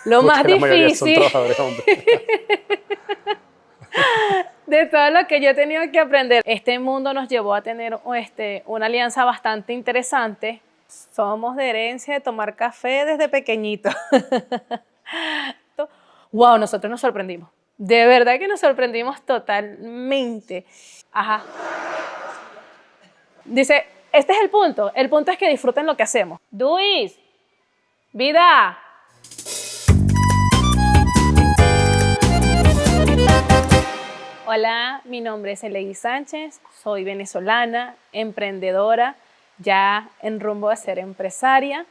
Lo más porque la mayoría son difícil trabajadores hombres. de todo lo que yo he tenido que aprender, este mundo nos llevó a tener una alianza bastante interesante. Somos de herencia de tomar café desde pequeñito. Wow, nosotros nos sorprendimos. De verdad que nos sorprendimos totalmente. Ajá. Dice, este es el punto. El punto es que disfruten lo que hacemos. Luis, vida. Hola, mi nombre es Elegy Sánchez, soy venezolana, emprendedora, ya en rumbo a ser empresaria.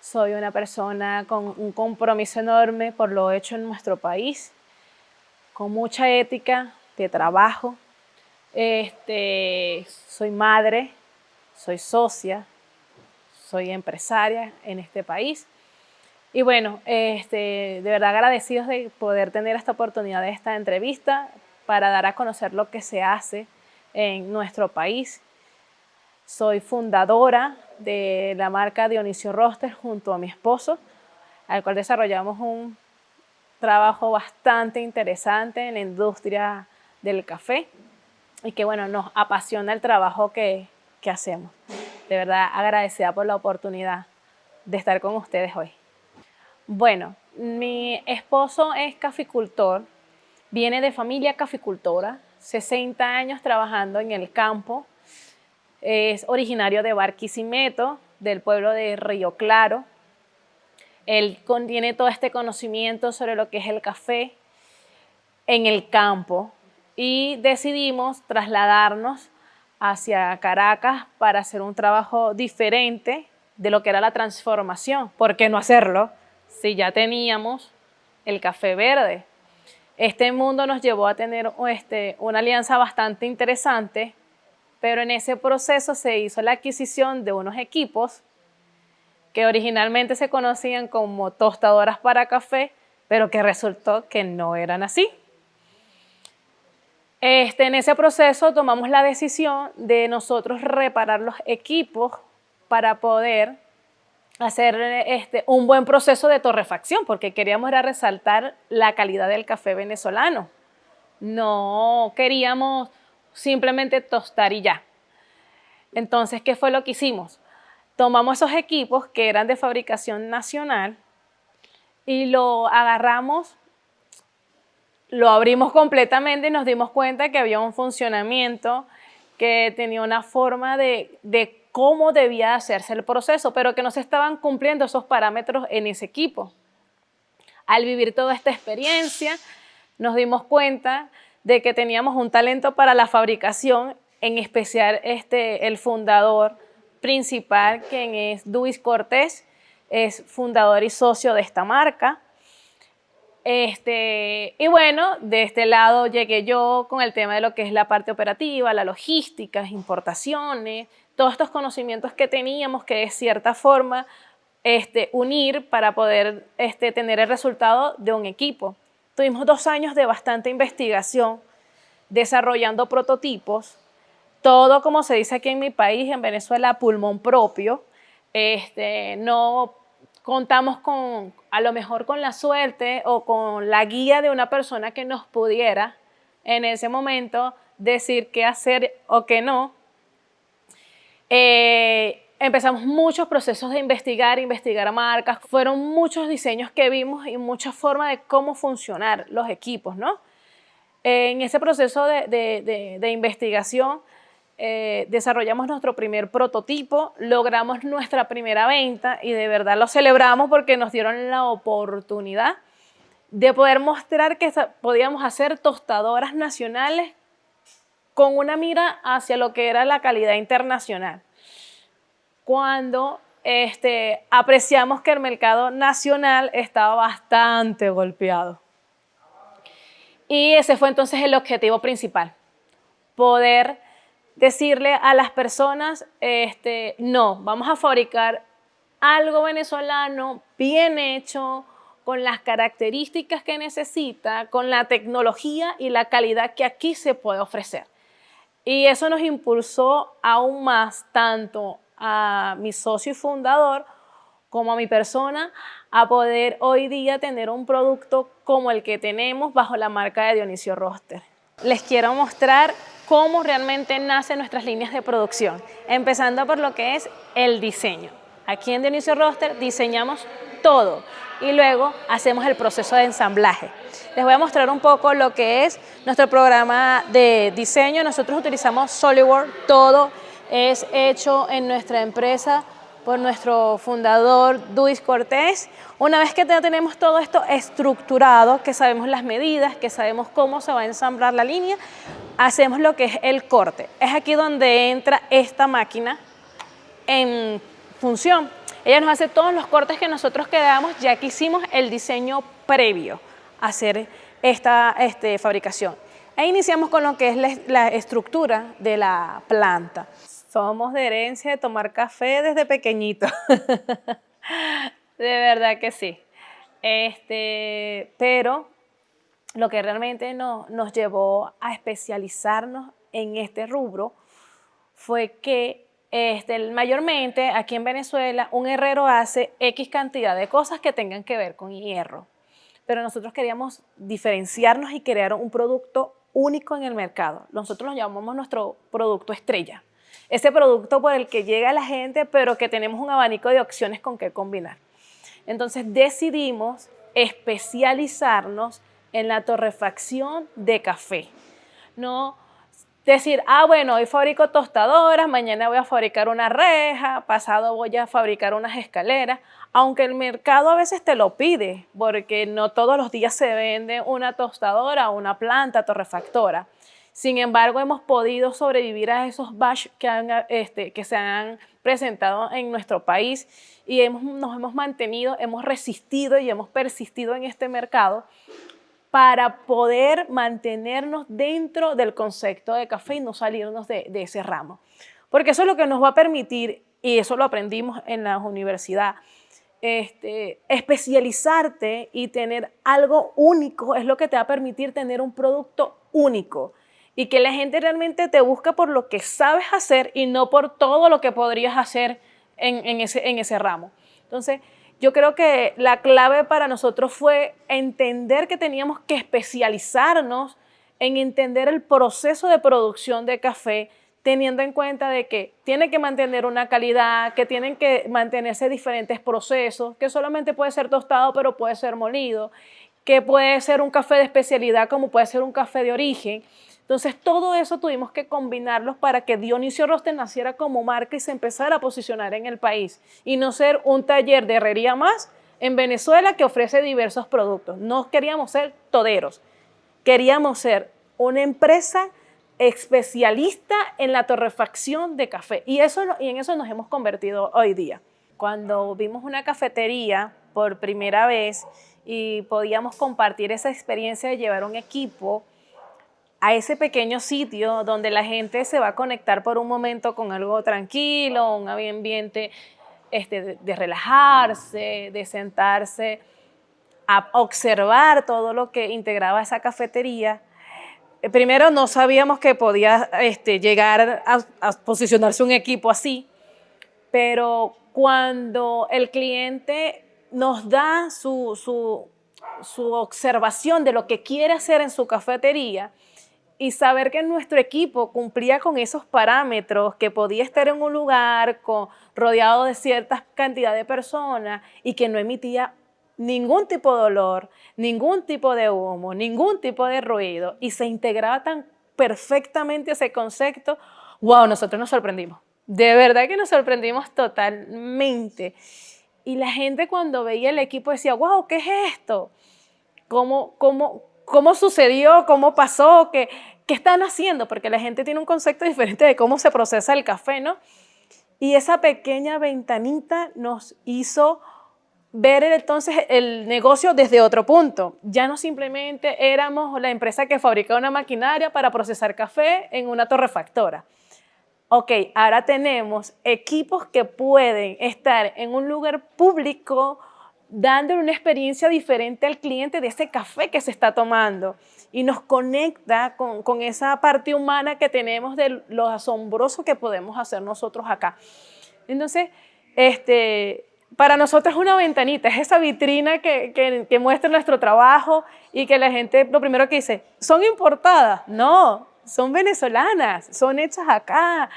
Soy una persona con un compromiso enorme por lo hecho en nuestro país, con mucha ética de trabajo. Soy madre, soy socia, soy empresaria en este país. Y bueno, de verdad agradecidos de poder tener esta oportunidad de esta entrevista para dar a conocer lo que se hace en nuestro país. Soy fundadora de la marca Dionisio Roster junto a mi esposo, al cual desarrollamos un trabajo bastante interesante en la industria del café y que bueno, nos apasiona el trabajo que hacemos. De verdad agradecida por la oportunidad de estar con ustedes hoy. Bueno, mi esposo es caficultor, viene de familia caficultora, 60 años trabajando en el campo, es originario de Barquisimeto, del pueblo de Río Claro. Él contiene todo este conocimiento sobre lo que es el café en el campo y decidimos trasladarnos hacia Caracas para hacer un trabajo diferente de lo que era la transformación. ¿Por qué no hacerlo si ya teníamos el café verde? Este mundo nos llevó a tener una alianza bastante interesante, pero en ese proceso se hizo la adquisición de unos equipos que originalmente se conocían como tostadoras para café, pero que resultó que no eran así. En ese proceso tomamos la decisión de nosotros reparar los equipos para poder hacer un buen proceso de torrefacción, porque queríamos era resaltar la calidad del café venezolano. No queríamos simplemente tostar y ya. Entonces, ¿qué fue lo que hicimos? Tomamos esos equipos que eran de fabricación nacional y lo agarramos, lo abrimos completamente y nos dimos cuenta que había un funcionamiento, que tenía una forma de cómo debía hacerse el proceso, pero que no se estaban cumpliendo esos parámetros en ese equipo. Al vivir toda esta experiencia, nos dimos cuenta de que teníamos un talento para la fabricación, en especial el fundador principal, quien es Luis Cortés, es fundador y socio de esta marca. Y bueno, de este lado llegué yo con el tema de lo que es la parte operativa, la logística, las importaciones, todos estos conocimientos que teníamos que de cierta forma unir para poder tener el resultado de un equipo. Tuvimos 2 años de bastante investigación, desarrollando prototipos, todo como se dice aquí en mi país, en Venezuela, a pulmón propio. No contamos a lo mejor con la suerte o con la guía de una persona que nos pudiera en ese momento decir qué hacer o qué no. Empezamos muchos procesos de investigar marcas. Fueron muchos diseños que vimos y muchas formas de cómo funcionar los equipos, ¿no? En ese proceso de investigación desarrollamos nuestro primer prototipo, logramos nuestra primera venta y de verdad lo celebramos porque nos dieron la oportunidad de poder mostrar que podíamos hacer tostadoras nacionales con una mira hacia lo que era la calidad internacional. Cuando apreciamos que el mercado nacional estaba bastante golpeado. Y ese fue entonces el objetivo principal, poder decirle a las personas, no, vamos a fabricar algo venezolano, bien hecho, con las características que necesita, con la tecnología y la calidad que aquí se puede ofrecer. Y eso nos impulsó aún más, tanto a mi socio y fundador como a mi persona, a poder hoy día tener un producto como el que tenemos bajo la marca de Dionisio Roster. Les quiero mostrar cómo realmente nacen nuestras líneas de producción, empezando por lo que es el diseño. Aquí en Dionisio Roster diseñamos todo y luego hacemos el proceso de ensamblaje. Les voy a mostrar un poco lo que es nuestro programa de diseño. Nosotros utilizamos SolidWorks, todo es hecho en nuestra empresa por nuestro fundador Duis Cortés. Una vez que ya tenemos todo esto estructurado, que sabemos las medidas, que sabemos cómo se va a ensamblar la línea, hacemos lo que es el corte. Es aquí donde entra esta máquina en función. Ella nos hace todos los cortes que nosotros quedamos ya que hicimos el diseño previo a hacer esta fabricación. Ahí iniciamos con lo que es la estructura de la planta. Somos de herencia de tomar café desde pequeñito. De verdad que sí. Pero lo que realmente nos llevó a especializarnos en este rubro fue que mayormente aquí en Venezuela un herrero hace X cantidad de cosas que tengan que ver con hierro. Pero nosotros queríamos diferenciarnos y crear un producto único en el mercado. Nosotros lo llamamos nuestro producto estrella. Ese producto por el que llega la gente, pero que tenemos un abanico de opciones con qué combinar. Entonces decidimos especializarnos en la torrefacción de café. No decir, bueno, hoy fabrico tostadoras, mañana voy a fabricar una reja, pasado voy a fabricar unas escaleras, aunque el mercado a veces te lo pide, porque no todos los días se vende una tostadora o una planta torrefactora. Sin embargo, hemos podido sobrevivir a esos batch que se han presentado en nuestro país y nos hemos mantenido, hemos resistido y hemos persistido en este mercado para poder mantenernos dentro del concepto de café y no salirnos de ese ramo. Porque eso es lo que nos va a permitir, y eso lo aprendimos en la universidad, especializarte y tener algo único es lo que te va a permitir tener un producto único y que la gente realmente te busca por lo que sabes hacer y no por todo lo que podrías hacer en ese ramo. Entonces, yo creo que la clave para nosotros fue entender que teníamos que especializarnos en entender el proceso de producción de café, teniendo en cuenta de que tiene que mantener una calidad, que tienen que mantenerse diferentes procesos, que solamente puede ser tostado, pero puede ser molido, que puede ser un café de especialidad como puede ser un café de origen. Entonces, todo eso tuvimos que combinarlos para que Dionisio Roster naciera como marca y se empezara a posicionar en el país y no ser un taller de herrería más en Venezuela que ofrece diversos productos. No queríamos ser toderos, queríamos ser una empresa especialista en la torrefacción de café y en eso nos hemos convertido hoy día. Cuando vimos una cafetería por primera vez y podíamos compartir esa experiencia de llevar un equipo a ese pequeño sitio donde la gente se va a conectar por un momento con algo tranquilo, un ambiente de relajarse, de sentarse, a observar todo lo que integraba esa cafetería. Primero no sabíamos que podía llegar a posicionarse un equipo así, pero cuando el cliente nos da su observación de lo que quiere hacer en su cafetería, y saber que nuestro equipo cumplía con esos parámetros, que podía estar en un lugar rodeado de cierta cantidad de personas y que no emitía ningún tipo de olor, ningún tipo de humo, ningún tipo de ruido y se integraba tan perfectamente ese concepto, wow, nosotros nos sorprendimos. De verdad que nos sorprendimos totalmente. Y la gente cuando veía el equipo decía, wow, ¿qué es esto? ¿Cómo sucedió? ¿Cómo pasó? ¿Qué están haciendo? Porque la gente tiene un concepto diferente de cómo se procesa el café, ¿no? Y esa pequeña ventanita nos hizo ver entonces el negocio desde otro punto. Ya no simplemente éramos la empresa que fabrica una maquinaria para procesar café en una torrefactora. Ok, ahora tenemos equipos que pueden estar en un lugar público dándole una experiencia diferente al cliente de ese café que se está tomando y nos conecta con esa parte humana que tenemos de lo asombroso que podemos hacer nosotros acá. Entonces, para nosotros es una ventanita, es esa vitrina que muestra nuestro trabajo y que la gente lo primero que dice, ¿son importadas? No, son venezolanas, son hechas acá.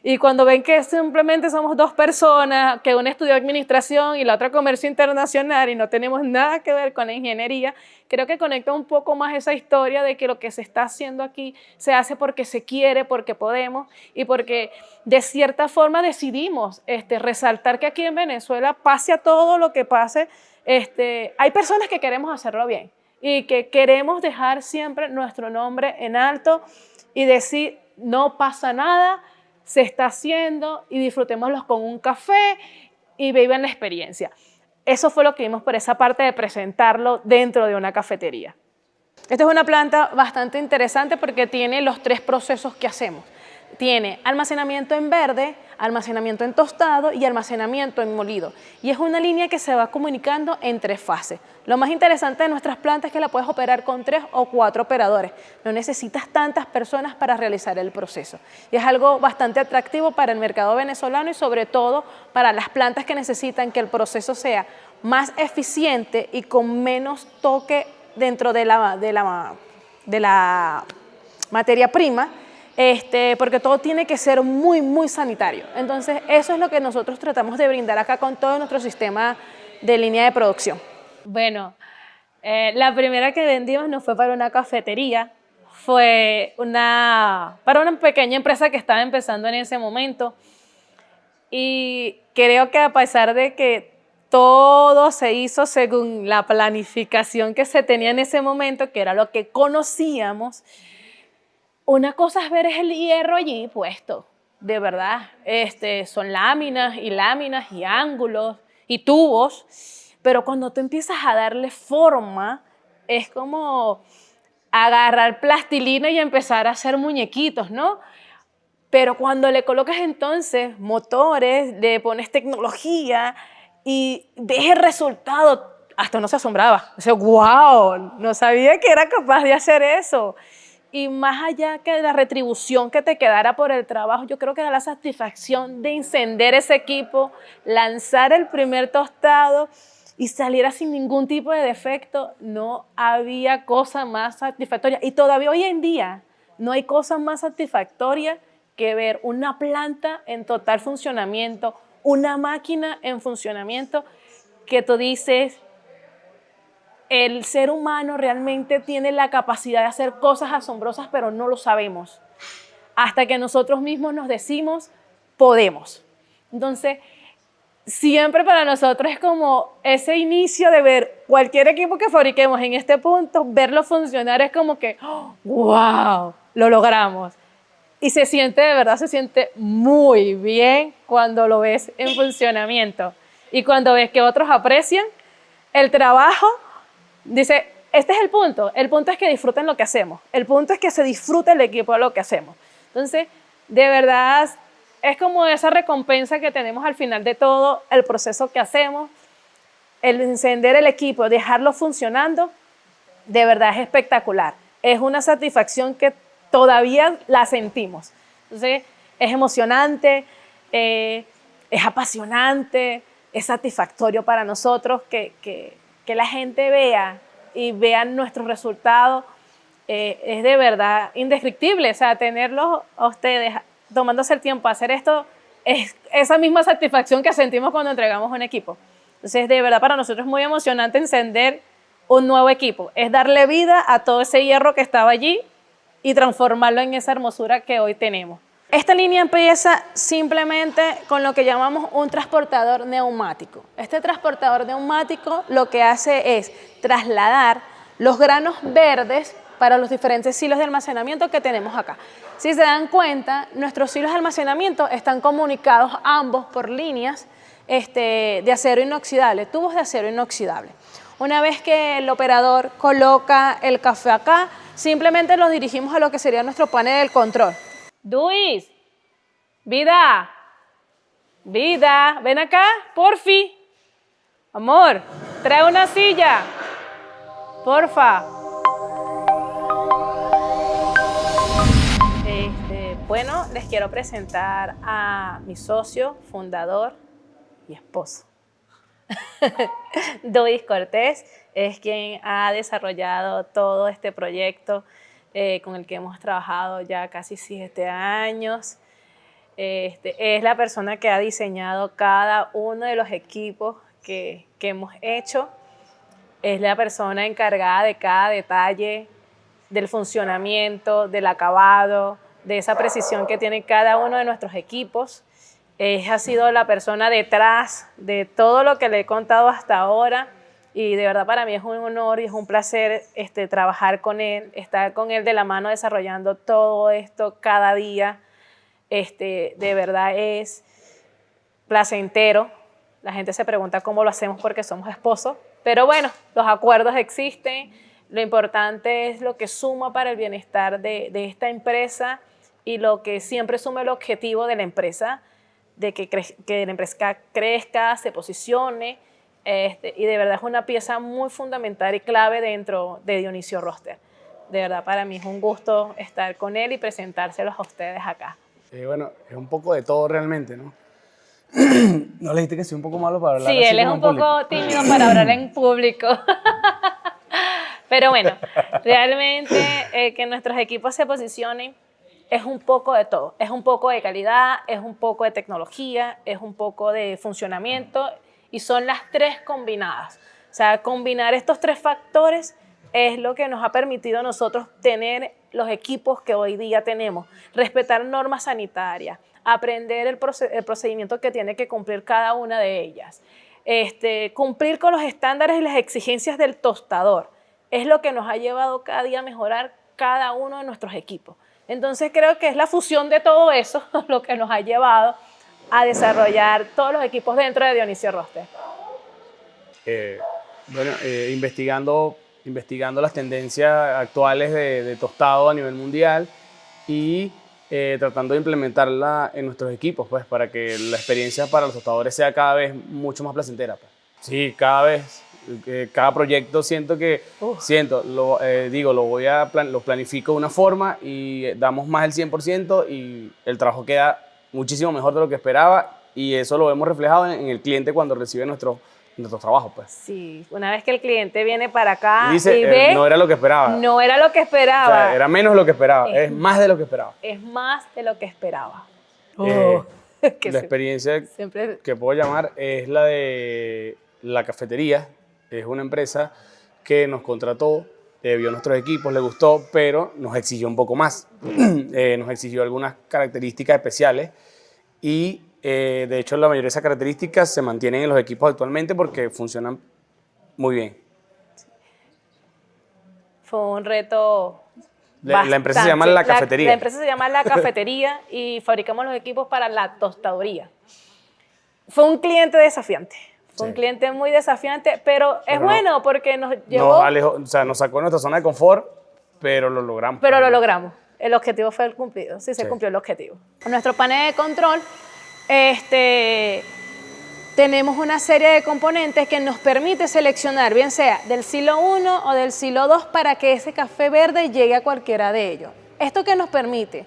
Y cuando ven que simplemente somos dos personas, que una estudió administración y la otra comercio internacional y no tenemos nada que ver con la ingeniería, creo que conecta un poco más esa historia de que lo que se está haciendo aquí se hace porque se quiere, porque podemos y porque de cierta forma decidimos resaltar que aquí en Venezuela, pase a todo lo que pase, hay personas que queremos hacerlo bien y que queremos dejar siempre nuestro nombre en alto y decir, no pasa nada, se está haciendo y disfrutémoslos con un café y vivan la experiencia. Eso fue lo que vimos por esa parte de presentarlo dentro de una cafetería. Esta es una planta bastante interesante porque tiene los 3 procesos que hacemos. Tiene almacenamiento en verde, almacenamiento en tostado y almacenamiento en molido. Y es una línea que se va comunicando en 3 fases. Lo más interesante de nuestras plantas es que la puedes operar con 3 o 4 operadores. No necesitas tantas personas para realizar el proceso. Y es algo bastante atractivo para el mercado venezolano y sobre todo para las plantas que necesitan que el proceso sea más eficiente y con menos toque dentro de la materia prima, porque todo tiene que ser muy, muy sanitario. Entonces, eso es lo que nosotros tratamos de brindar acá con todo nuestro sistema de línea de producción. Bueno, la primera que vendimos no fue para una cafetería, fue para una pequeña empresa que estaba empezando en ese momento. Y creo que a pesar de que todo se hizo según la planificación que se tenía en ese momento, que era lo que conocíamos, una cosa es ver el hierro allí puesto, de verdad. Son láminas y ángulos y tubos, pero cuando tú empiezas a darle forma, es como agarrar plastilina y empezar a hacer muñequitos, ¿no? Pero cuando le colocas entonces motores, le pones tecnología y ves el resultado, hasta uno se asombraba. Dice, wow, no sabía que era capaz de hacer eso. Y más allá que de la retribución que te quedara por el trabajo, yo creo que era la satisfacción de encender ese equipo, lanzar el primer tostado y saliera sin ningún tipo de defecto. No había cosa más satisfactoria. Y todavía hoy en día no hay cosa más satisfactoria que ver una planta en total funcionamiento, una máquina en funcionamiento, que tú dices, el ser humano realmente tiene la capacidad de hacer cosas asombrosas, pero no lo sabemos. Hasta que nosotros mismos nos decimos, podemos. Entonces, siempre para nosotros es como ese inicio de ver cualquier equipo que fabriquemos en este punto, verlo funcionar es como que, oh, wow, lo logramos. Y se siente, de verdad, se siente muy bien cuando lo ves en funcionamiento. Y cuando ves que otros aprecian el trabajo, dice, este es el punto es que disfruten lo que hacemos, el punto es que se disfrute el equipo de lo que hacemos. Entonces, de verdad, es como esa recompensa que tenemos al final de todo el proceso que hacemos, el encender el equipo, dejarlo funcionando, de verdad es espectacular. Es una satisfacción que todavía la sentimos. Entonces, es emocionante, es apasionante, es satisfactorio para nosotros que la gente vea y vean nuestros resultados. Es de verdad indescriptible. O sea, tenerlos a ustedes tomándose el tiempo a hacer esto es esa misma satisfacción que sentimos cuando entregamos un equipo. Entonces, de verdad, para nosotros es muy emocionante encender un nuevo equipo. Es darle vida a todo ese hierro que estaba allí y transformarlo en esa hermosura que hoy tenemos. Esta línea empieza simplemente con lo que llamamos un transportador neumático. Este transportador neumático lo que hace es trasladar los granos verdes para los diferentes silos de almacenamiento que tenemos acá. Si se dan cuenta, nuestros silos de almacenamiento están comunicados ambos por líneas de acero inoxidable, tubos de acero inoxidable. Una vez que el operador coloca el café acá, simplemente los dirigimos a lo que sería nuestro panel del control. Luis, vida, ven acá, porfi. Amor, trae una silla, porfa. Bueno, les quiero presentar a mi socio, fundador mi esposo. Dois Cortés es quien ha desarrollado todo este proyecto con el que hemos trabajado ya casi 7 años. Es la persona que ha diseñado cada uno de los equipos que hemos hecho. Es la persona encargada de cada detalle, del funcionamiento, del acabado, de esa precisión que tiene cada uno de nuestros equipos. Ha sido la persona detrás de todo lo que le he contado hasta ahora y de verdad para mí es un honor y es un placer trabajar con él, estar con él de la mano desarrollando todo esto cada día. De verdad es placentero. La gente se pregunta cómo lo hacemos porque somos esposos, pero bueno, los acuerdos existen. Lo importante es lo que suma para el bienestar de esta empresa y lo que siempre suma el objetivo de la empresa, de que la empresa crezca, se posicione, y de verdad es una pieza muy fundamental y clave dentro de Dionisio Roster. De verdad, para mí es un gusto estar con él y presentárselos a ustedes acá. Bueno, es un poco de todo realmente, ¿no? ¿No le dijiste que soy un poco malo para hablar Sí, así él es como un en público? poco tímido para hablar en público. Pero bueno, realmente que nuestros equipos se posicionen es un poco de todo. Es un poco de calidad, es un poco de tecnología, es un poco de funcionamiento y son las tres combinadas. O sea, combinar estos tres factores es lo que nos ha permitido a nosotros tener los equipos que hoy día tenemos. Respetar normas sanitarias, aprender el procedimiento que tiene que cumplir cada una de ellas. Cumplir con los estándares y las exigencias del tostador. Es lo que nos ha llevado cada día a mejorar cada uno de nuestros equipos. Entonces creo que es la fusión de todo eso lo que nos ha llevado a desarrollar todos los equipos dentro de Dionisio Roster. Bueno, investigando las tendencias actuales de tostado a nivel mundial y tratando de implementarla en nuestros equipos, pues, para que la experiencia para los tostadores sea cada vez mucho más placentera. Pues. Sí, cada vez, cada proyecto lo planifico de una forma y damos más del 100% y el trabajo queda muchísimo mejor de lo que esperaba y eso lo vemos reflejado en el cliente cuando recibe nuestros trabajos, pues. Sí, una vez que el cliente viene para acá y dice, ve, no era lo que esperaba. No era lo que esperaba. O sea, era menos de lo que esperaba, es más de lo que esperaba. Es más de lo que esperaba. La experiencia que puedo llamar es la de la cafetería. Es una empresa que nos contrató, vio nuestros equipos, le gustó, pero nos exigió un poco más. Nos exigió algunas características especiales y de hecho la mayoría de esas características se mantienen en los equipos actualmente porque funcionan muy bien. Fue un reto La empresa se llama La Cafetería. La empresa se llama La Cafetería y fabricamos los equipos para la tostaduría. Fue un cliente desafiante. Fue un cliente muy desafiante, pero es bueno porque nos llevó... Nos sacó de nuestra zona de confort, pero lo logramos. Pero lo logramos. El objetivo fue cumplido. Sí, se cumplió el objetivo. Con nuestro panel de control, tenemos una serie de componentes que nos permite seleccionar, bien sea del silo 1 o del silo 2, para que ese café verde llegue a cualquiera de ellos. Esto que nos permite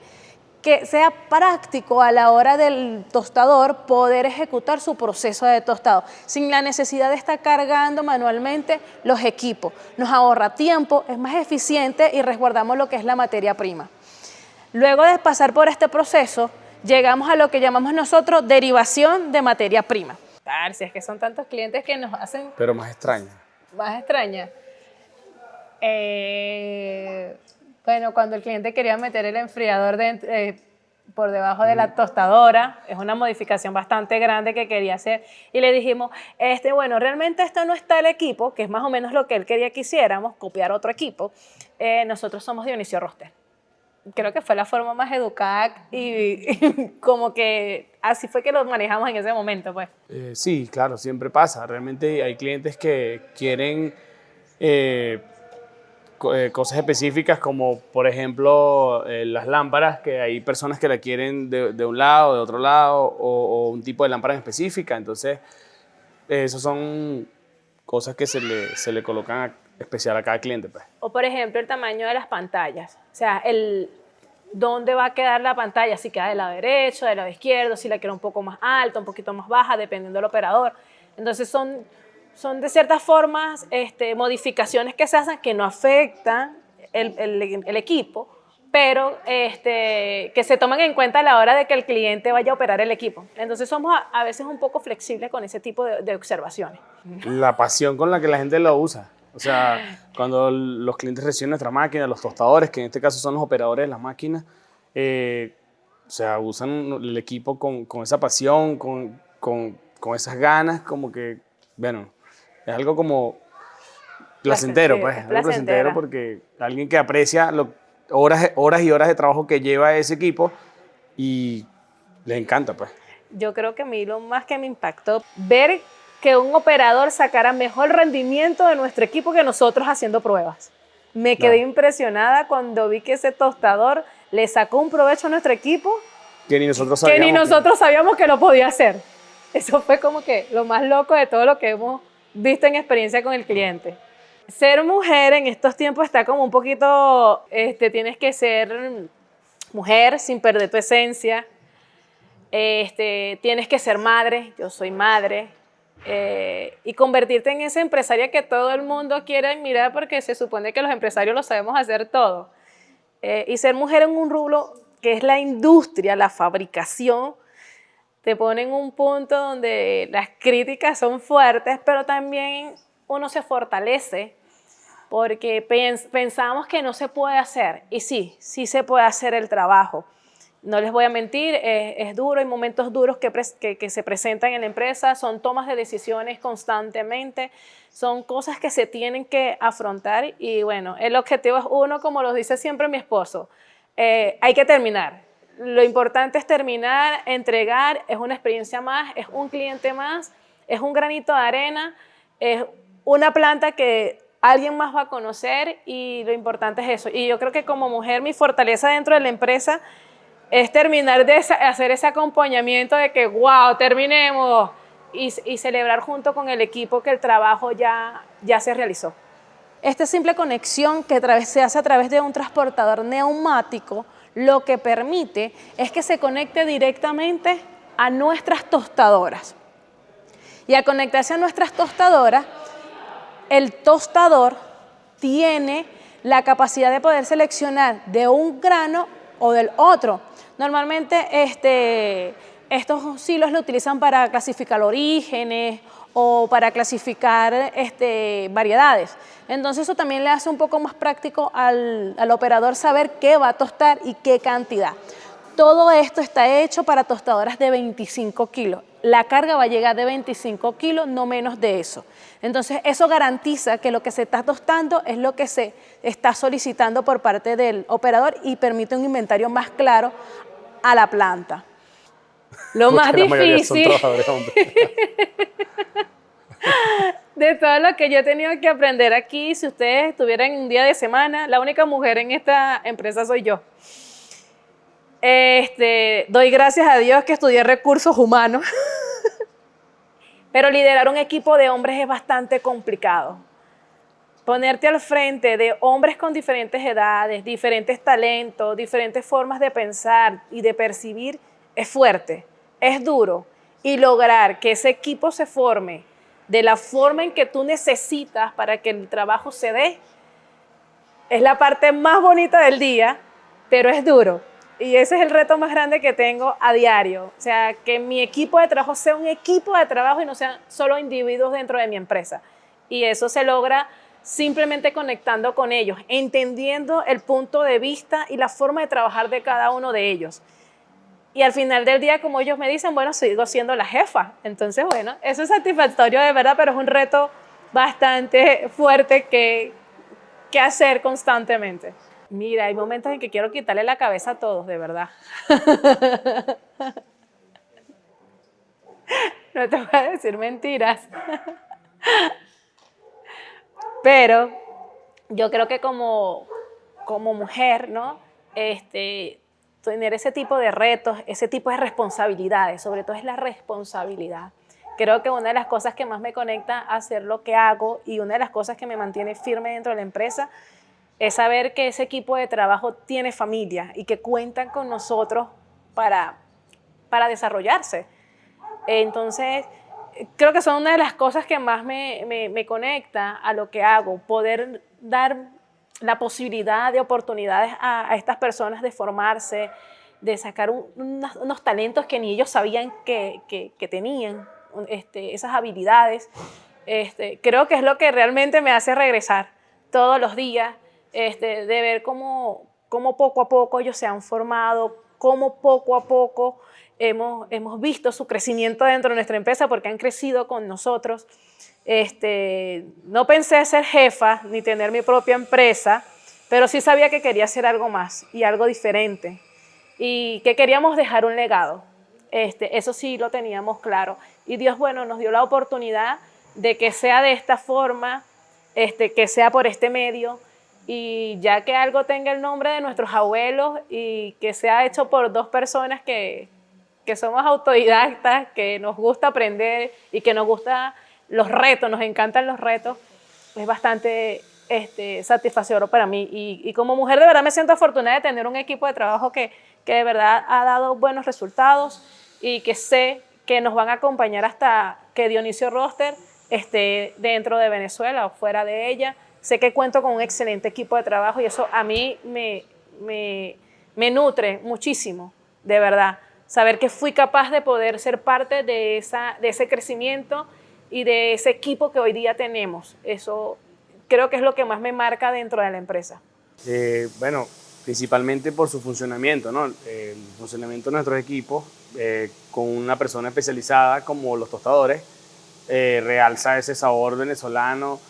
que sea práctico a la hora del tostador poder ejecutar su proceso de tostado sin la necesidad de estar cargando manualmente los equipos. Nos ahorra tiempo, es más eficiente y resguardamos lo que es la materia prima. Luego de pasar por este proceso, llegamos a lo que llamamos nosotros derivación de materia prima. Si es que son tantos clientes que nos hacen... Pero más extraña. Más extraña. Bueno, cuando el cliente quería meter el enfriador por debajo de la tostadora, es una modificación bastante grande que quería hacer, y le dijimos, bueno, realmente esto no está el equipo, que es más o menos lo que él quería que hiciéramos, copiar otro equipo. Nosotros somos Dionisio Roster. Creo que fue la forma más educada y como que así fue que lo manejamos en ese momento, pues. Sí, claro, siempre pasa. Realmente hay clientes que quieren cosas específicas como, por ejemplo, las lámparas, que hay personas que la quieren de un lado, de otro lado, o un tipo de lámpara en específica. Entonces, esas son cosas que se le colocan especial a cada cliente, pues. O, por ejemplo, el tamaño de las pantallas. O sea, dónde va a quedar la pantalla, si queda del lado derecho, del lado izquierdo, si la quiero un poco más alta, un poquito más baja, dependiendo del operador. Entonces son de ciertas formas modificaciones que se hacen que no afectan el equipo, pero que se toman en cuenta a la hora de que el cliente vaya a operar el equipo. Entonces somos a veces un poco flexibles con ese tipo de observaciones. La pasión con la que la gente lo usa. O sea, cuando los clientes reciben nuestra máquina, los tostadores, que en este caso son los operadores de las máquinas, o sea, usan el equipo con esa pasión, con esas ganas, como que, bueno, es algo como placentero, pues. Algo placentero porque alguien que aprecia horas y horas de trabajo que lleva ese equipo y les encanta, pues. Yo creo que a mí lo más que me impactó, ver que un operador sacara mejor rendimiento de nuestro equipo que nosotros haciendo pruebas. Me quedé impresionada cuando vi que ese tostador le sacó un provecho a nuestro equipo que ni nosotros sabíamos que lo podía hacer. Eso fue como que lo más loco de todo lo que hemos visto en experiencia con el cliente. Ser mujer en estos tiempos está como un poquito, tienes que ser mujer sin perder tu esencia, tienes que ser madre, yo soy madre, y convertirte en esa empresaria que todo el mundo quiere admirar porque se supone que los empresarios lo sabemos hacer todo. Y ser mujer en un rubro que es la industria, la fabricación, te pone en un punto donde las críticas son fuertes, pero también uno se fortalece porque pensamos que no se puede hacer. Y sí se puede hacer el trabajo. No les voy a mentir, es duro, hay momentos duros que se presentan en la empresa, son tomas de decisiones constantemente, son cosas que se tienen que afrontar y bueno, el objetivo es uno, como lo dice siempre mi esposo, hay que terminar. Lo importante es terminar, entregar, es una experiencia más, es un cliente más, es un granito de arena, es una planta que alguien más va a conocer y lo importante es eso. Y yo creo que como mujer mi fortaleza dentro de la empresa es terminar de hacer ese acompañamiento de que, wow, terminemos y celebrar junto con el equipo que el trabajo ya se realizó. Esta simple conexión que se hace a través de un transportador neumático, lo que permite es que se conecte directamente a nuestras tostadoras. Y al conectarse a nuestras tostadoras, el tostador tiene la capacidad de poder seleccionar de un grano o del otro. Normalmente estos silos lo utilizan para clasificar orígenes o para clasificar variedades. Entonces eso también le hace un poco más práctico al operador saber qué va a tostar y qué cantidad. Todo esto está hecho para tostadoras de 25 kilos. La carga va a llegar de 25 kilos, no menos de eso. Entonces eso garantiza que lo que se está tostando es lo que se está solicitando por parte del operador y permite un inventario más claro a la planta. Lo más difícil de todo lo que yo he tenido que aprender aquí, si ustedes estuvieran un día de semana, la única mujer en esta empresa soy yo. Doy gracias a Dios que estudié recursos humanos, pero liderar un equipo de hombres es bastante complicado. Ponerte al frente de hombres con diferentes edades, diferentes talentos, diferentes formas de pensar y de percibir es fuerte, es duro. Y lograr que ese equipo se forme de la forma en que tú necesitas para que el trabajo se dé, es la parte más bonita del día, pero es duro. Y ese es el reto más grande que tengo a diario. O sea, que mi equipo de trabajo sea un equipo de trabajo y no sean solo individuos dentro de mi empresa. Y eso se logra simplemente conectando con ellos, entendiendo el punto de vista y la forma de trabajar de cada uno de ellos. Y al final del día, como ellos me dicen, bueno, sigo siendo la jefa. Entonces, bueno, eso es satisfactorio de verdad, pero es un reto bastante fuerte que hacer constantemente. Mira, hay momentos en que quiero quitarle la cabeza a todos, de verdad. No te voy a decir mentiras. Pero yo creo que como mujer, ¿no? Tener ese tipo de retos, ese tipo de responsabilidades, sobre todo es la responsabilidad. Creo que una de las cosas que más me conecta a hacer lo que hago y una de las cosas que me mantiene firme dentro de la empresa es saber que ese equipo de trabajo tiene familia y que cuentan con nosotros para desarrollarse. Entonces, creo que son una de las cosas que más me conecta a lo que hago, poder dar la posibilidad de oportunidades a estas personas de formarse, de sacar unos talentos que ni ellos sabían que tenían, esas habilidades. Creo que es lo que realmente me hace regresar todos los días, de ver cómo poco a poco ellos se han formado, cómo poco a poco hemos visto su crecimiento dentro de nuestra empresa porque han crecido con nosotros. No pensé ser jefa ni tener mi propia empresa, pero sí sabía que quería hacer algo más y algo diferente y que queríamos dejar un legado. Eso sí lo teníamos claro. Y Dios, bueno, nos dio la oportunidad de que sea de esta forma, que sea por este medio, y ya que algo tenga el nombre de nuestros abuelos y que sea hecho por dos personas que somos autodidactas, que nos gusta aprender y que nos gustan los retos, nos encantan los retos, es bastante satisfactorio para mí. Y como mujer de verdad me siento afortunada de tener un equipo de trabajo que de verdad ha dado buenos resultados y que sé que nos van a acompañar hasta que Dionisio Roster esté dentro de Venezuela o fuera de ella. Sé que cuento con un excelente equipo de trabajo y eso a mí me nutre muchísimo, de verdad. Saber que fui capaz de poder ser parte de ese crecimiento y de ese equipo que hoy día tenemos. Eso creo que es lo que más me marca dentro de la empresa. Bueno, principalmente por su funcionamiento, ¿no? El funcionamiento de nuestros equipos, con una persona especializada como los tostadores, realza ese sabor venezolano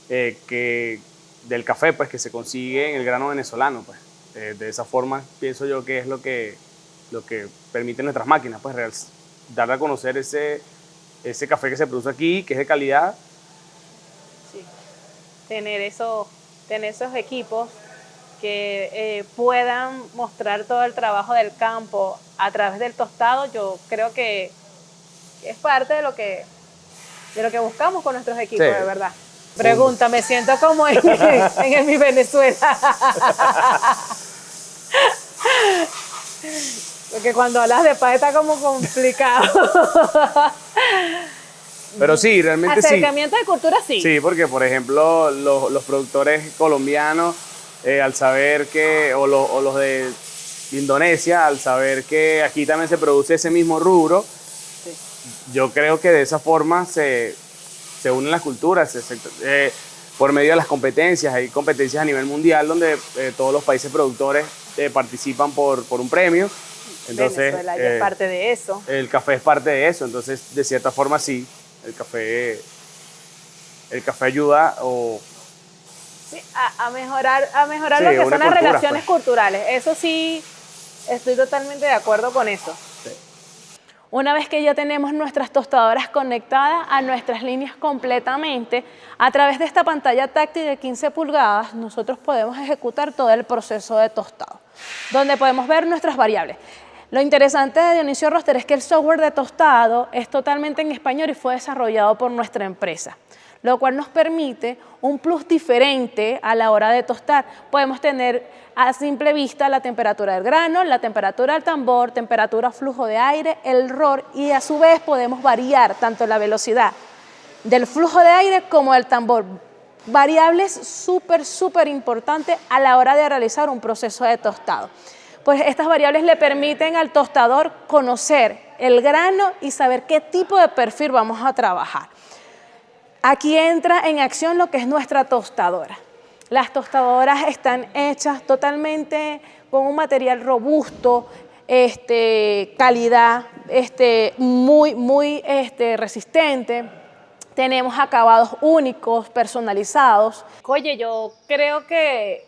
del café, pues, que se consigue en el grano venezolano, pues. De esa forma pienso yo que es lo que permiten nuestras máquinas, pues, dar a conocer ese café que se produce aquí, que es de calidad. Sí, tener esos equipos que puedan mostrar todo el trabajo del campo a través del tostado, yo creo que es parte de lo que buscamos con nuestros equipos, sí. De verdad. Pregunta, me siento como en mi Venezuela. Porque cuando hablas de paz está como complicado. Pero sí, realmente sí. Acercamiento de cultura, sí. Sí, porque por ejemplo los productores colombianos, al saber que, o los de Indonesia, al saber que aquí también se produce ese mismo rubro, sí. Yo creo que de esa forma se unen las culturas, por medio de las competencias. Hay competencias a nivel mundial donde todos los países productores participan por un premio. Entonces, Venezuela ya es parte de eso. El café es parte de eso, entonces de cierta forma sí, el café ayuda sí, a mejorar sí, lo que son las relaciones pues culturales. Eso sí, estoy totalmente de acuerdo con eso. Sí. Una vez que ya tenemos nuestras tostadoras conectadas a nuestras líneas completamente, a través de esta pantalla táctil de 15 pulgadas, nosotros podemos ejecutar todo el proceso de tostado, donde podemos ver nuestras variables. Lo interesante de Dionisio Roster es que el software de tostado es totalmente en español y fue desarrollado por nuestra empresa, lo cual nos permite un plus diferente a la hora de tostar. Podemos tener a simple vista la temperatura del grano, la temperatura del tambor, temperatura flujo de aire, el ROR, y a su vez podemos variar tanto la velocidad del flujo de aire como del tambor. Variables súper importantes a la hora de realizar un proceso de tostado. Pues estas variables le permiten al tostador conocer el grano y saber qué tipo de perfil vamos a trabajar. Aquí entra en acción lo que es nuestra tostadora. Las tostadoras están hechas totalmente con un material robusto, calidad, muy resistente. Tenemos acabados únicos, personalizados. Oye, yo creo que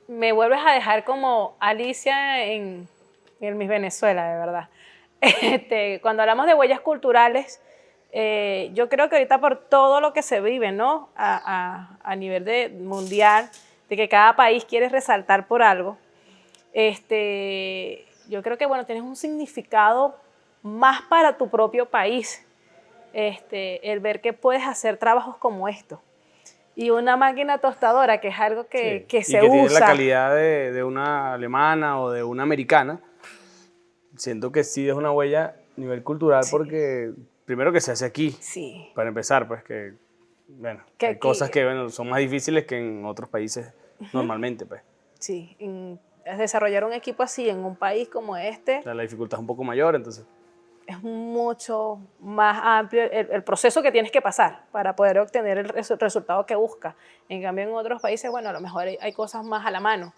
me vuelves a dejar como Alicia en Miss Venezuela, de verdad. Cuando hablamos de huellas culturales, yo creo que ahorita por todo lo que se vive, ¿no? A nivel mundial, de que cada país quiere resaltar por algo, yo creo que, bueno, tienes un significado más para tu propio país, el ver que puedes hacer trabajos como estos. y una máquina tostadora, que es algo que se usa. Y que tiene la calidad de una alemana o de una americana, siento que sí es una huella a nivel cultural, porque primero que se hace aquí, para empezar, pues que, bueno, hay cosas que bueno, son más difíciles que en otros países normalmente, pues. Sí, desarrollar un equipo así en un país como este. O sea, la dificultad es un poco mayor, entonces. Es mucho más amplio el proceso que tienes que pasar para poder obtener el resultado que buscas. En cambio, en otros países, bueno, a lo mejor hay cosas más a la mano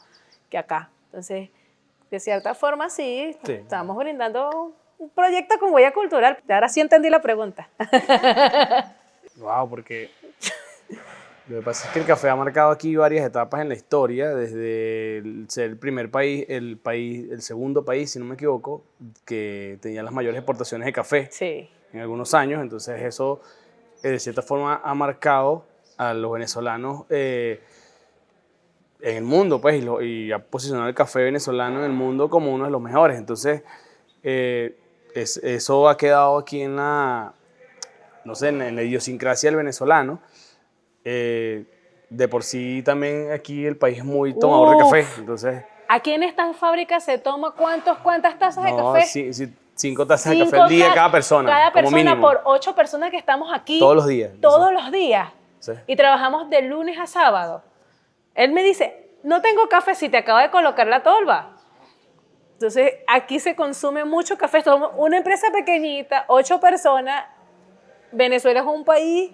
que acá. Entonces, de cierta forma, sí, estamos brindando un proyecto con huella cultural. Ahora sí entendí la pregunta. Wow, porque lo que pasa es que el café ha marcado aquí varias etapas en la historia, desde ser el primer país, el segundo país, si no me equivoco, que tenía las mayores exportaciones de café en algunos años. Entonces eso, de cierta forma, ha marcado a los venezolanos en el mundo, pues, y ha posicionado el café venezolano en el mundo como uno de los mejores. Entonces, eso ha quedado aquí en la, no sé, en la idiosincrasia del venezolano. De por sí también aquí el país es muy tomador de café, entonces... Aquí en estas fábricas se toma ¿cuántas tazas de café? Sí, 5 tazas de café al día cada persona. Cada como persona mínimo. por 8 personas que estamos aquí. Todos los días. Todos los días. Sí. Y trabajamos de lunes a sábado. Él me dice, no tengo café si te acabo de colocar la tolva. Entonces, aquí se consume mucho café. Somos una empresa pequeñita, 8 personas. Venezuela es un país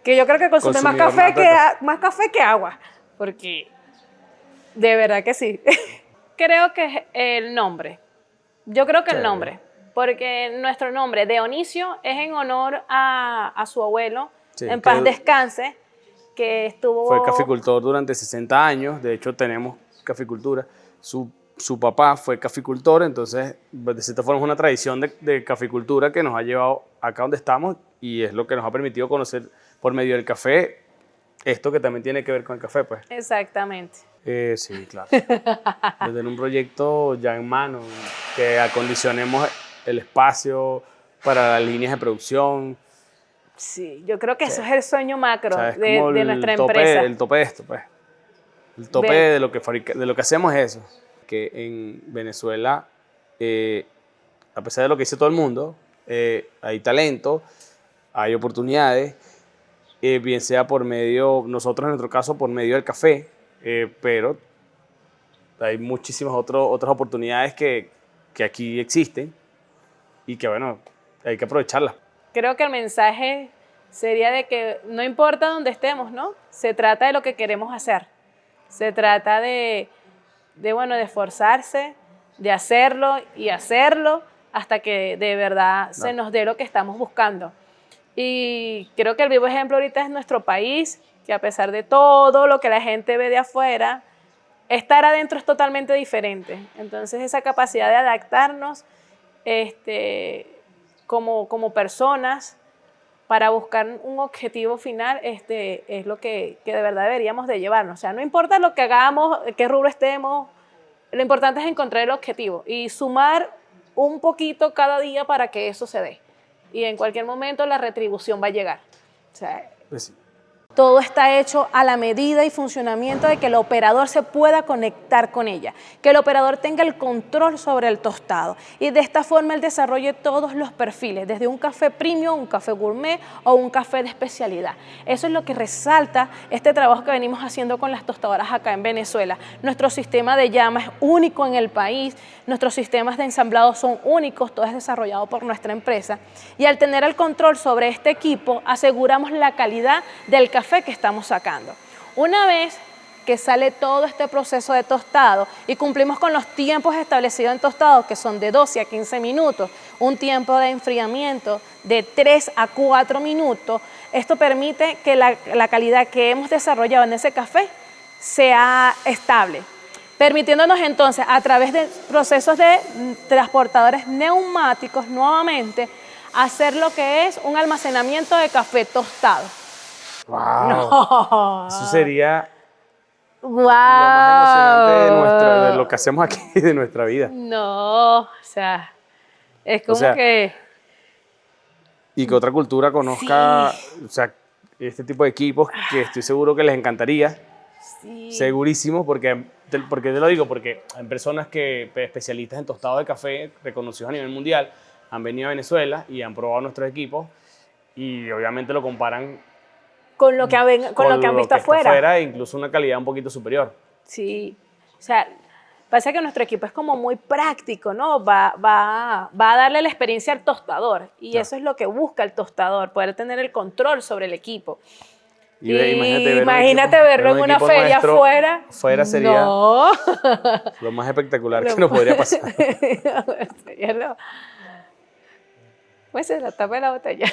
que yo creo que consume más café que agua. Porque de verdad que sí. Creo que es el nombre. Yo creo que el nombre. Porque nuestro nombre, Dionisio, es en honor a su abuelo, en paz descanse, que estuvo... Fue caficultor durante 60 años. De hecho, tenemos caficultura. Su papá fue caficultor, entonces, de cierta forma, es una tradición de caficultura que nos ha llevado acá donde estamos y es lo que nos ha permitido conocer por medio del café esto que también tiene que ver con el café, pues. Exactamente. Sí, claro. De tener un proyecto ya en mano, que acondicionemos el espacio para las líneas de producción. Sí, yo creo que eso es el sueño macro de nuestra empresa. El tope de esto, pues. El tope de lo que hacemos es eso. Que en Venezuela, a pesar de lo que dice todo el mundo, hay talento, hay oportunidades, bien sea por medio, nosotros en nuestro caso, por medio del café, pero hay muchísimas otras oportunidades que aquí existen y que, bueno, hay que aprovecharlas. Creo que el mensaje sería de que no importa dónde estemos, ¿no? Se trata de lo que queremos hacer. Se trata de esforzarse, de hacerlo y hacerlo hasta que de verdad se nos dé lo que estamos buscando. Y creo que el vivo ejemplo ahorita es nuestro país, que a pesar de todo lo que la gente ve de afuera, estar adentro es totalmente diferente. Entonces esa capacidad de adaptarnos como personas para buscar un objetivo final es lo que de verdad deberíamos de llevarnos. O sea, no importa lo que hagamos, qué rubro estemos, lo importante es encontrar el objetivo y sumar un poquito cada día para que eso se dé. Y en cualquier momento la retribución va a llegar. O sea, pues sí. Todo está hecho a la medida y funcionamiento de que el operador se pueda conectar con ella, que el operador tenga el control sobre el tostado y de esta forma él desarrolle todos los perfiles, desde un café premium, un café gourmet o un café de especialidad. Eso es lo que resalta este trabajo que venimos haciendo con las tostadoras acá en Venezuela. Nuestro sistema de llama es único en el país, nuestros sistemas de ensamblado son únicos, todo es desarrollado por nuestra empresa y al tener el control sobre este equipo aseguramos la calidad del café que estamos sacando. Una vez que sale todo este proceso de tostado y cumplimos con los tiempos establecidos en tostado, que son de 12 a 15 minutos, un tiempo de enfriamiento de 3 a 4 minutos, esto permite que la calidad que hemos desarrollado en ese café sea estable, permitiéndonos entonces a través de procesos de transportadores neumáticos nuevamente hacer lo que es un almacenamiento de café tostado. ¡Wow! No. Eso sería ¡Wow! lo más emocionante de lo que hacemos aquí, de nuestra vida. No, o sea, es como que... Y que otra cultura conozca, sí. o sea, este tipo de equipos que estoy seguro que les encantaría. Sí. Segurísimo, porque te lo digo, porque hay personas especialistas en tostado de café, reconocidos a nivel mundial, han venido a Venezuela y han probado nuestros equipos y obviamente lo comparan con lo que han visto afuera. E incluso una calidad un poquito superior. Sí, o sea, pasa que nuestro equipo es como muy práctico, ¿no? Va a darle la experiencia al tostador y eso es lo que busca el tostador, poder tener el control sobre el equipo. Y imagínate verlo en una feria afuera. Fuera sería lo más espectacular que nos podría pasar. Pues es la tapa de la botella.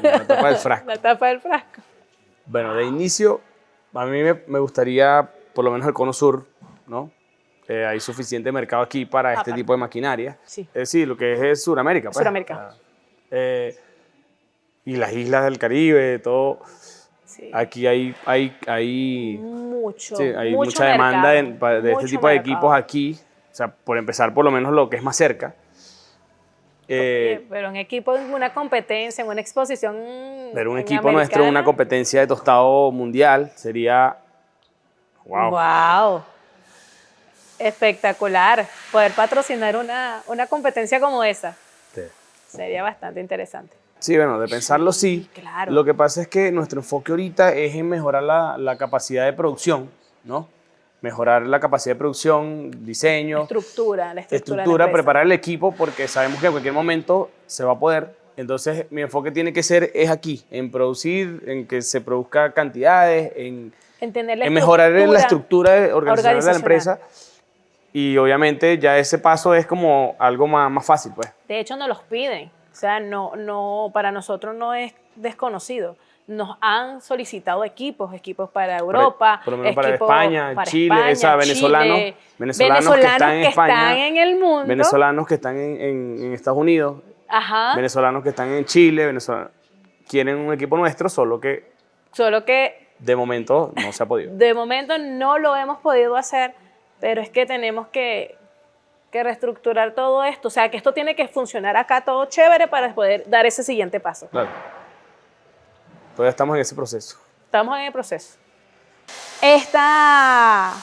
La tapa del frasco. La tapa del frasco. Bueno, de inicio, a mí me gustaría, por lo menos el Cono Sur, ¿no? Hay suficiente mercado aquí para este tipo de maquinaria. Sí. Sí, lo que es Sudamérica. Pues. Sudamérica. Y las islas del Caribe, todo. Sí. Aquí hay mucha demanda de este tipo de equipos aquí. O sea, por empezar, por lo menos lo que es más cerca. Pero un equipo en una competencia, en una exposición. Pero un equipo nuestro en una competencia de tostado mundial sería. ¡Wow! ¡Wow! Espectacular. Poder patrocinar una competencia como esa. Sí. Sería bastante interesante. Sí, bueno, de pensarlo sí. Claro. Lo que pasa es que nuestro enfoque ahorita es en mejorar la capacidad de producción, ¿no? Mejorar la capacidad de producción, diseño. La estructura, preparar el equipo porque sabemos que en cualquier momento se va a poder. Entonces, mi enfoque tiene que ser aquí, en producir, en que se produzca cantidades, en mejorar la estructura organizacional de la empresa. Y obviamente ya ese paso es como algo más fácil, pues. De hecho, nos los piden. O sea, para nosotros no es desconocido. Nos han solicitado equipos para Europa, por lo menos para España, Chile, venezolanos que están en España, están en el mundo, venezolanos que están en Estados Unidos, venezolanos que están en Chile, quieren un equipo nuestro, solo que de momento no se ha podido. De momento no lo hemos podido hacer, pero es que tenemos que reestructurar todo esto, o sea, que esto tiene que funcionar acá todo chévere para poder dar ese siguiente paso. Claro. Todavía estamos en ese proceso. Estamos en el proceso. Esta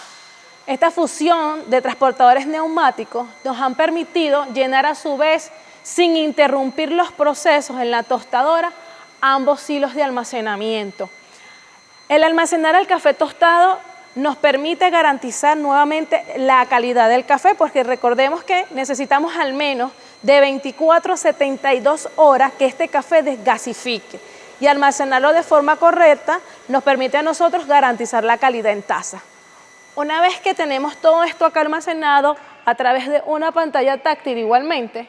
fusión de transportadores neumáticos nos han permitido llenar a su vez, sin interrumpir los procesos en la tostadora, ambos silos de almacenamiento. El almacenar el café tostado nos permite garantizar nuevamente la calidad del café, porque recordemos que necesitamos al menos de 24 a 72 horas que este café desgasifique. Y almacenarlo de forma correcta nos permite a nosotros garantizar la calidad en taza. Una vez que tenemos todo esto acá almacenado a través de una pantalla táctil igualmente,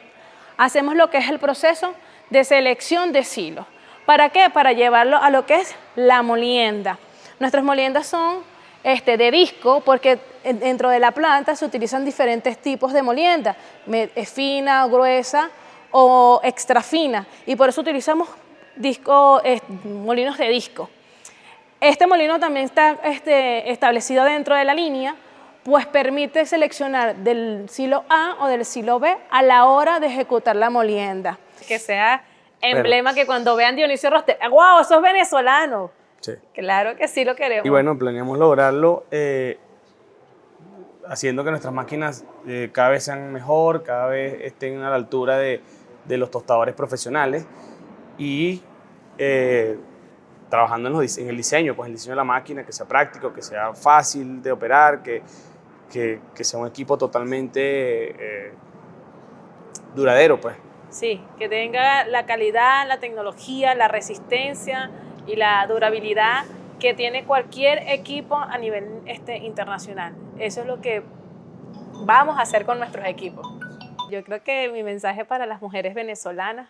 hacemos lo que es el proceso de selección de silos. ¿Para qué? Para llevarlo a lo que es la molienda. Nuestras moliendas son de disco, porque dentro de la planta se utilizan diferentes tipos de molienda, fina, gruesa o extra fina, y por eso utilizamos molinos de disco. Este molino también está establecido dentro de la línea, pues permite seleccionar del silo A o del silo B a la hora de ejecutar la molienda. Que sea emblema, que cuando vean Dionisio Roster, ¡wow! ¡Eso es venezolano! Sí. Claro que sí lo queremos. Y bueno, planeamos lograrlo haciendo que nuestras máquinas cada vez sean mejor, cada vez estén a la altura de los tostadores profesionales y trabajando en el diseño, pues el diseño de la máquina, que sea práctico, que sea fácil de operar, que sea un equipo totalmente duradero, pues. Sí, que tenga la calidad, la tecnología, la resistencia y la durabilidad que tiene cualquier equipo a nivel internacional. Eso es lo que vamos a hacer con nuestros equipos. Yo creo que mi mensaje para las mujeres venezolanas,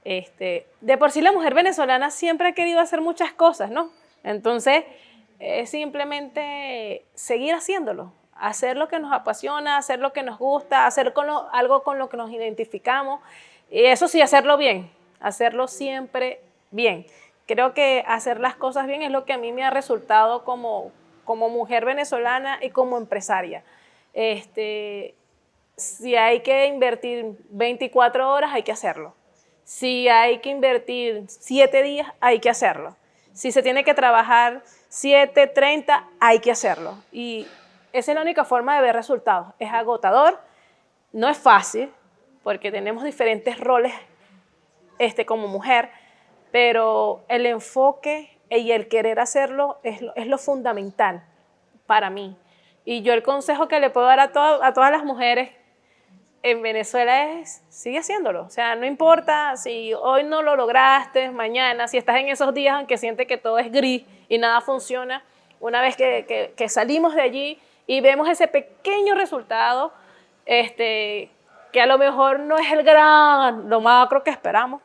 de por sí la mujer venezolana siempre ha querido hacer muchas cosas, ¿no? Entonces, es simplemente seguir haciéndolo, hacer lo que nos apasiona, hacer lo que nos gusta, hacer algo con lo que nos identificamos, y eso sí, hacerlo bien, hacerlo siempre bien. Creo que hacer las cosas bien es lo que a mí me ha resultado como mujer venezolana y como empresaria. Si hay que invertir 24 horas, hay que hacerlo. Si hay que invertir 7 días, hay que hacerlo. Si se tiene que trabajar 7:30, hay que hacerlo. Y esa es la única forma de ver resultados. Es agotador, no es fácil, porque tenemos diferentes roles como mujer, pero el enfoque y el querer hacerlo es lo fundamental para mí. Y yo el consejo que le puedo dar a todas las mujeres en Venezuela es, sigue haciéndolo. O sea, no importa si hoy no lo lograste, mañana, si estás en esos días en que sientes que todo es gris y nada funciona, una vez que salimos de allí y vemos ese pequeño resultado, que a lo mejor no es lo macro que esperamos,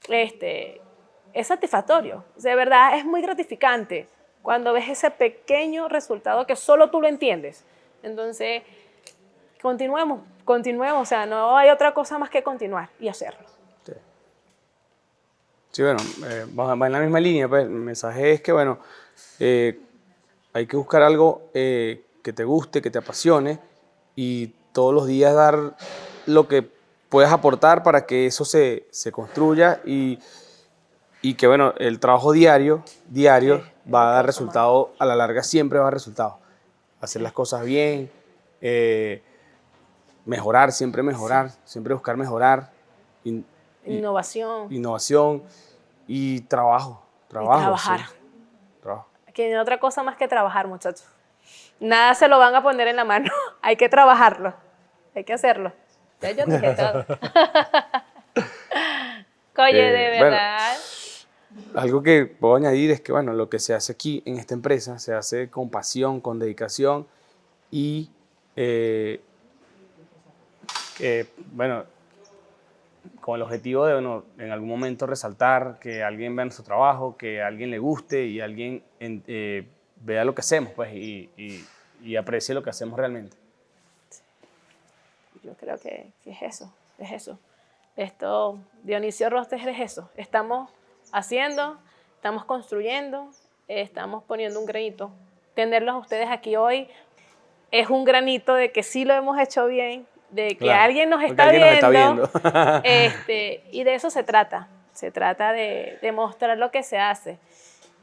es satisfactorio. De verdad, es muy gratificante cuando ves ese pequeño resultado que solo tú lo entiendes. Entonces, continuemos, o sea, no hay otra cosa más que continuar y hacerlo. Sí, bueno, va en la misma línea, pues el mensaje es que, bueno, hay que buscar algo que te guste, que te apasione y todos los días dar lo que puedas aportar para que eso se construya y que, bueno, el trabajo diario va a dar resultado, a la larga siempre va a dar resultado. Hacer las cosas bien, mejorar, siempre buscar mejorar. Innovación y trabajo. Y trabajar. Sí. Trabajo. Que no hay otra cosa más que trabajar, muchachos. Nada se lo van a poner en la mano. Hay que trabajarlo. Hay que hacerlo. Ya yo dije todo. Oye, de verdad. Bueno, algo que puedo añadir es que, bueno, lo que se hace aquí en esta empresa se hace con pasión, con dedicación y, bueno, con el objetivo de, bueno, en algún momento resaltar que alguien vea nuestro trabajo, que a alguien le guste y alguien vea lo que hacemos, pues, y aprecie lo que hacemos realmente. Yo creo que es eso, Esto, Dionisio Rostes es eso. Estamos haciendo, estamos construyendo, estamos poniendo un granito. Tenerlos a ustedes aquí hoy es un granito de que sí lo hemos hecho bien, de que alguien nos está viendo. Y de eso se trata. Se trata de mostrar lo que se hace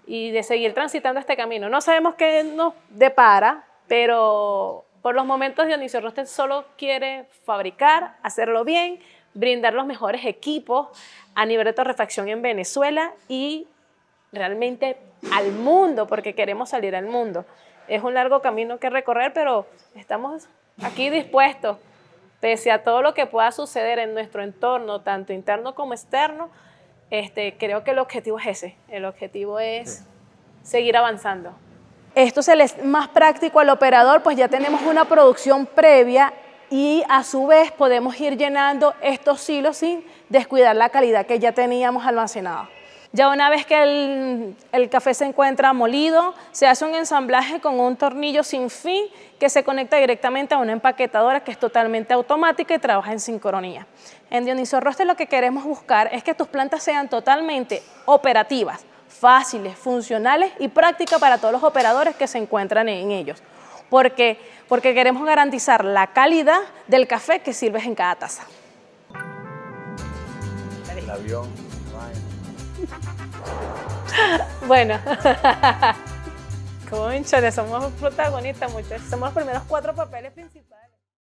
y de seguir transitando este camino. No sabemos qué nos depara, pero por los momentos Dionisio Rostes solo quiere fabricar, hacerlo bien, brindar los mejores equipos a nivel de torrefacción en Venezuela y realmente al mundo, porque queremos salir al mundo. Es un largo camino que recorrer, pero estamos aquí dispuestos. Pese a todo lo que pueda suceder en nuestro entorno, tanto interno como externo, creo que el objetivo es ese. El objetivo es seguir avanzando. Esto se le es más práctico al operador, pues ya tenemos una producción previa y a su vez podemos ir llenando estos silos sin descuidar la calidad que ya teníamos almacenada. Ya una vez que el café se encuentra molido, se hace un ensamblaje con un tornillo sin fin que se conecta directamente a una empaquetadora que es totalmente automática y trabaja en sincronía. En Dionisio Rostes lo que queremos buscar es que tus plantas sean totalmente operativas, fáciles, funcionales y prácticas para todos los operadores que se encuentran en ellos. Porque queremos garantizar la calidad del café que sirves en cada taza. El avión. Bueno, como hinchales, somos protagonistas, muchachos. Somos los primeros 4 papeles principales.